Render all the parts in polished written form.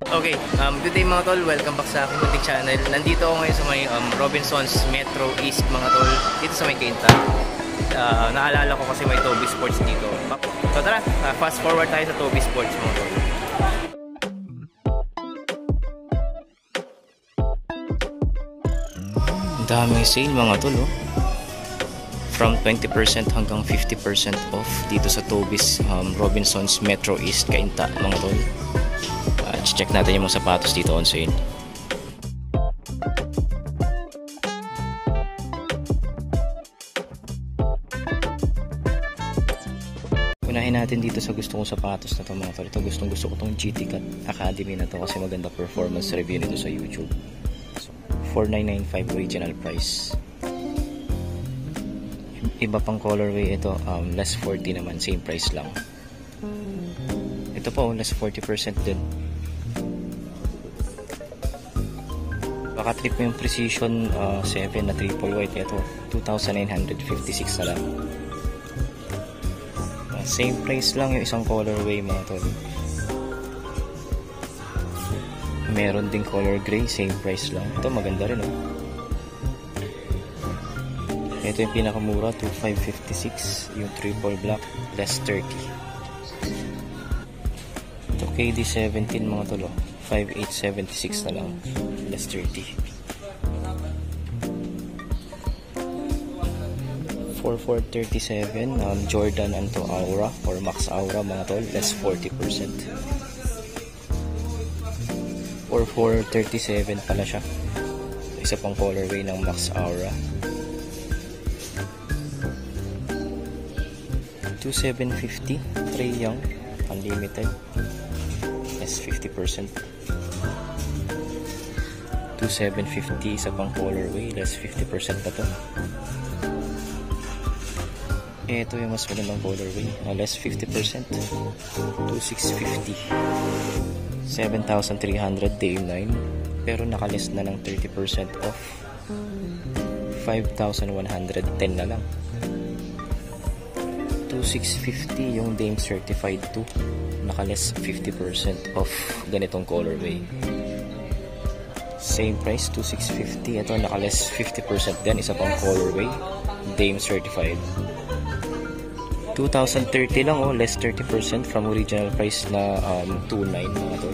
Okay, good day mga tol. Welcome back sa aking munting channel. Nandito ako ngayon sa may Robinsons Metro East mga tol. Dito sa may Cainta. Naalala ko kasi may Toby Sports dito. So tara, fast forward tayo sa Toby Sports mga tol. Daming sale mga tol oh. From 20% hanggang 50% off dito sa Toby's Robinsons Metro East Cainta mga tol. Check natin yung mga sapatos dito on sale. Unahin natin dito sa gusto kong sapatos na to mga tol. Ito gusto ko tong GT Cut Academy na to kasi maganda performance review nito sa YouTube. So, 4995 original price. Iba pang colorway ito, less 40 naman, same price lang. Ito po, less 40% din. Baka trip mo yung Precision 7 na triple white. Ito 2,956 na lang. Same price lang yung isang colorway mga tol. Meron ding color gray, same price lang. Ito maganda rin oh. Ito yung pinakamura, 2,556 yung triple black, less 30. Ito KD17 mga tol oh. 5,876 na lang, less 30. 4,437 Jordan Anto Aura or Max Aura mga tol, less 40%. 4,437 pala siya. Isa pang colorway ng Max Aura. 2,750 Trae Young Unlimited, less 50%. 2,750 isa pang colorway, less 50% na to. Ito yung mas magandang colorway, less 50%. 2,650 7,300 day 9 pero nakaless na ng 30% off. 5,110 na lang. 2,650 yung Dame Certified 2, nakaless 50% off ganitong colorway. Same price, 2,650. Ito nakaless 50% din, isa pang colorway, Dame Certified. 2,030 lang oh, less 30% from original price na 2,900 mga tol.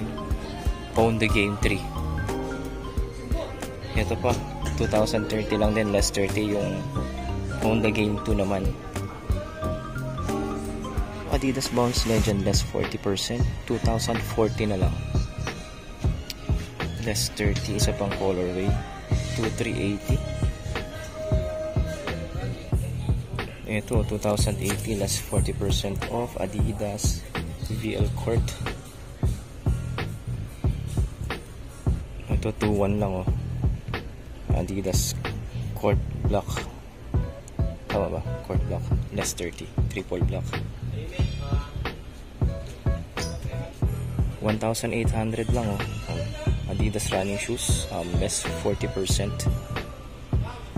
Own the Game 3. Ito pa, 2,030 lang din, less 30 yung Own the Game 2 naman. Adidas Bounce Legend, less 40%, 2,040 na lang, less 30, isa pang colorway, 2,380. Ito 2,080, less 40% off, Adidas VL Court. Ito 2,1 lang oh, Adidas Court Black, tama ba? Court Black, less 30, triple black. 1,800 lang oh, Adidas running shoes, less 40%,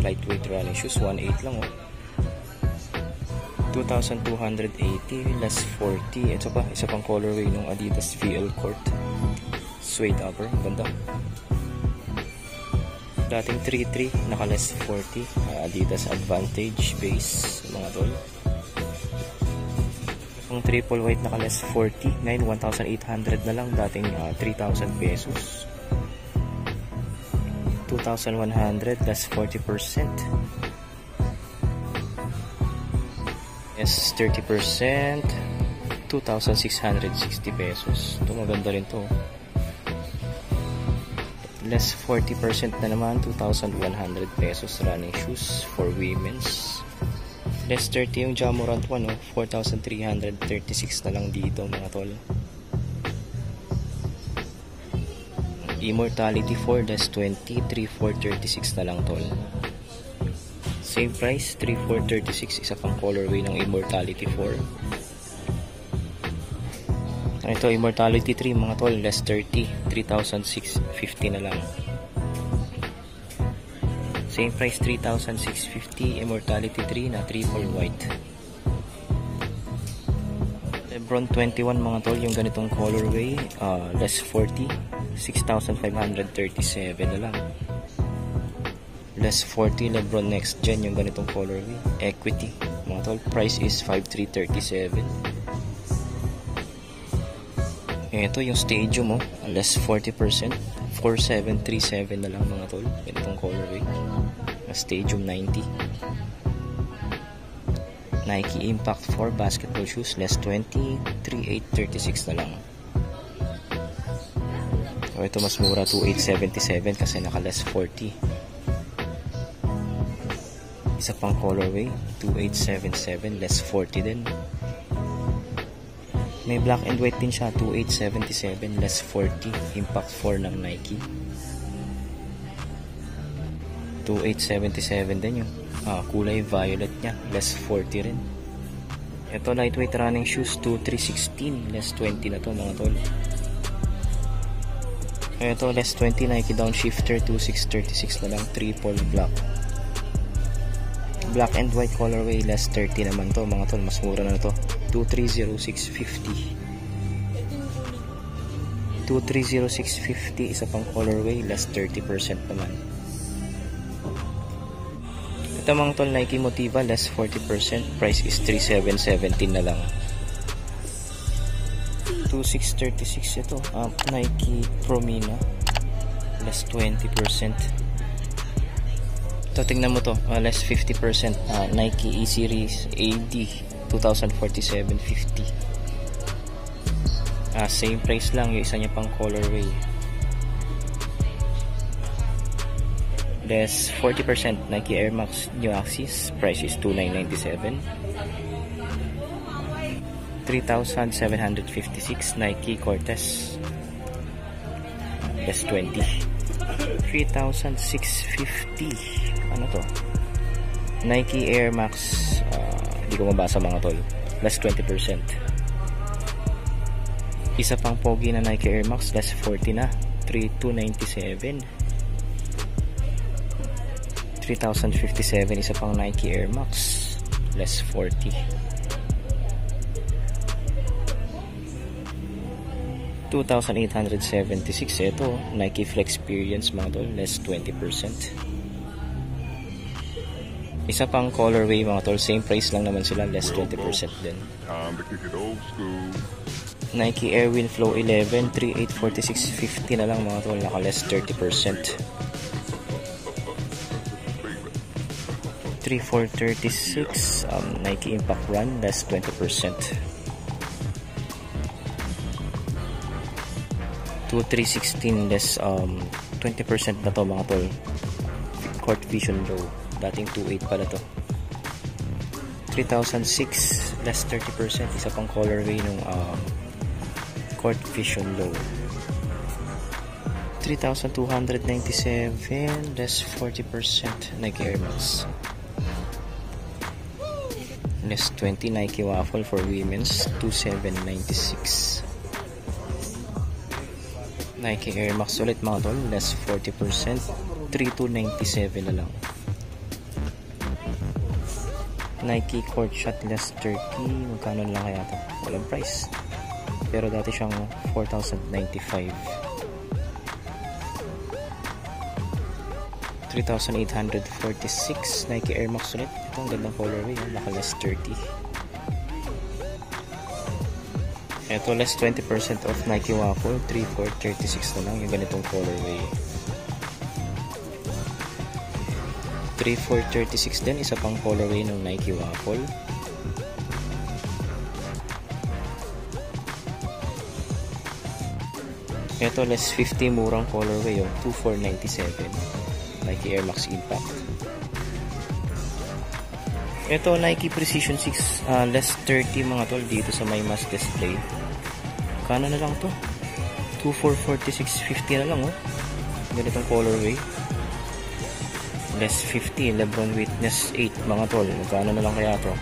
lightweight running shoes, 1,800 lang oh. 2,280, less 40. Ito pa, isa pang colorway ng Adidas VL Court, suede upper, ganda. Dating 3,300, naka less 40. Adidas Advantage base mga tol. Ang triple white naka less 40, 1,800 na lang, dating 3,000 pesos. 2,100, less 40%. Yes, 30%, 2,660 pesos. Ito maganda rin to. Less 40% na naman, 2,100 pesos running shoes for women's. Less 30 yung Jamorant 1 oh, 4,336 na lang dito mga tol. Immortality 4, less 20, 3,436 na lang tol. Same price, 3,436, isa pang colorway ng Immortality 4. Ito Immortality 3 mga tol, less 30, 3,650 na lang. Same price, 3,650, Immortality 3 na triple white. Lebron 21 mga tol, yung ganitong colorway, less 40, 6,537 na lang. Less 40 Lebron Next Gen, yung ganitong colorway, Equity mga tol, price is 5,337. Ito yung Stadium, less 40%, 4,737 na lang mga tol, ganitong colorway, Stadium 90. Nike Impact 4 basketball shoes, less 20, 3,836 na lang. So ito mas mura, 2,877 kasi naka less 40. Isa pang colorway, 2,877, less 40 din. May black and white din siya, 2,877, less 40, Impact 4 ng Nike. 2,877 din yung kulay violet niya, less 40 rin. Ito lightweight running shoes, 2,316, less 20 na to mga tol. Ito less 20 Nike Downshifter, 2,636 na lang, triple black. Black and white colorway, less 30 naman to mga tol, mas mura na to, 2,30650. 2,30650, isa pang colorway, less 30% naman. Ito mga tol, Nike Motiva, less 40%, price is 3,717 na lang. 2,636 ito, Nike Promina, less 20%. Ito, tingnan mo to, less 50%, Nike E-Series AD, 2,047.50. Same price lang, yung isa niya pang colorway. Less 40%, Nike Air Max New Axis, price is 2,997. 3,756, Nike Cortez, less 20. 3,650. Ano to? Nike Air Max, hindi ko mabasa mga tol, less 20%. Isa pang pogi na Nike Air Max, less 40 na, 3,297. 3,057, isa pang Nike Air Max, less 40. 2,876, ito Nike Flex Experience mga tol, less 20%. Isa pang colorway mga tol, same price lang naman sila, less 20% din. Nike Airwind Flow 11, 3,846.50 na lang mga tol, naka less 30%. 3,436, Nike Impact Run, less 20%. 2,316, less 20% na to mga tol, Court Vision Low, dating 2,800 pala to. 3,006, less 30%, isa pang colorway nung Court Vision Low. 3,297, less 40%, Nike Air Max. Less 20, Nike Waffle for women's, 2,796. Nike Air Max ulit mga tol, less 40%, 3,297 na lang. Nike Court Shot, less 30, magkano lang kaya ito? Walang price, pero dati siyang 4,095. 3,846, Nike Air Max ulit. Ito ang gandang colorway, naka less 30. Ito less 20% off Nike Waffle, 3,436 na lang yung ganitong colorway. 3,436 din, isa pang colorway ng Nike Waffle. Ito less 50, murang colorway, 2,497, Nike Air Max Impact. Ito Nike Precision 6, less 30 mga tol, dito sa may mass display. Kano na lang to? 2,446.50 na lang ganitong colorway. Less 50, Lebron Witness 8 mga tol, magkano na lang kaya to?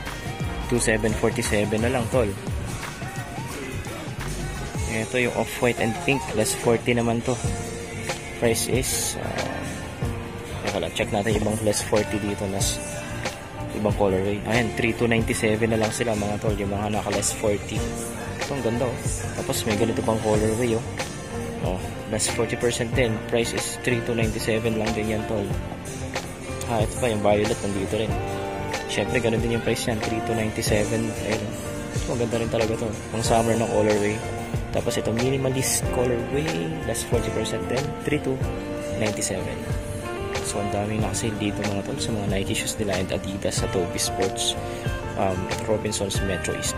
2,747 na lang tol. Ito yung off-white and pink, less 40 naman to. Price is check natin ibang less 40 dito, less ibang colorway. Ayan, 3,297 na lang sila mga tol, yung mga naka less 40. Ito ang ganda oh. Tapos may ganito pang colorway oh. Oh, less 40% din. Price is 3,297 lang din yan tol. Ito pa yung violet nandito rin. Syempre ganun din yung price yan, 3,297. Ayun. So, ganda rin talaga to. Pang summer na colorway. Tapos ito minimalist colorway, less 40% din, 3,297. So ang daming naka-sale dito mga tol sa mga Nike shoes nila and Adidas sa Toby Sports Robinsons Metro East.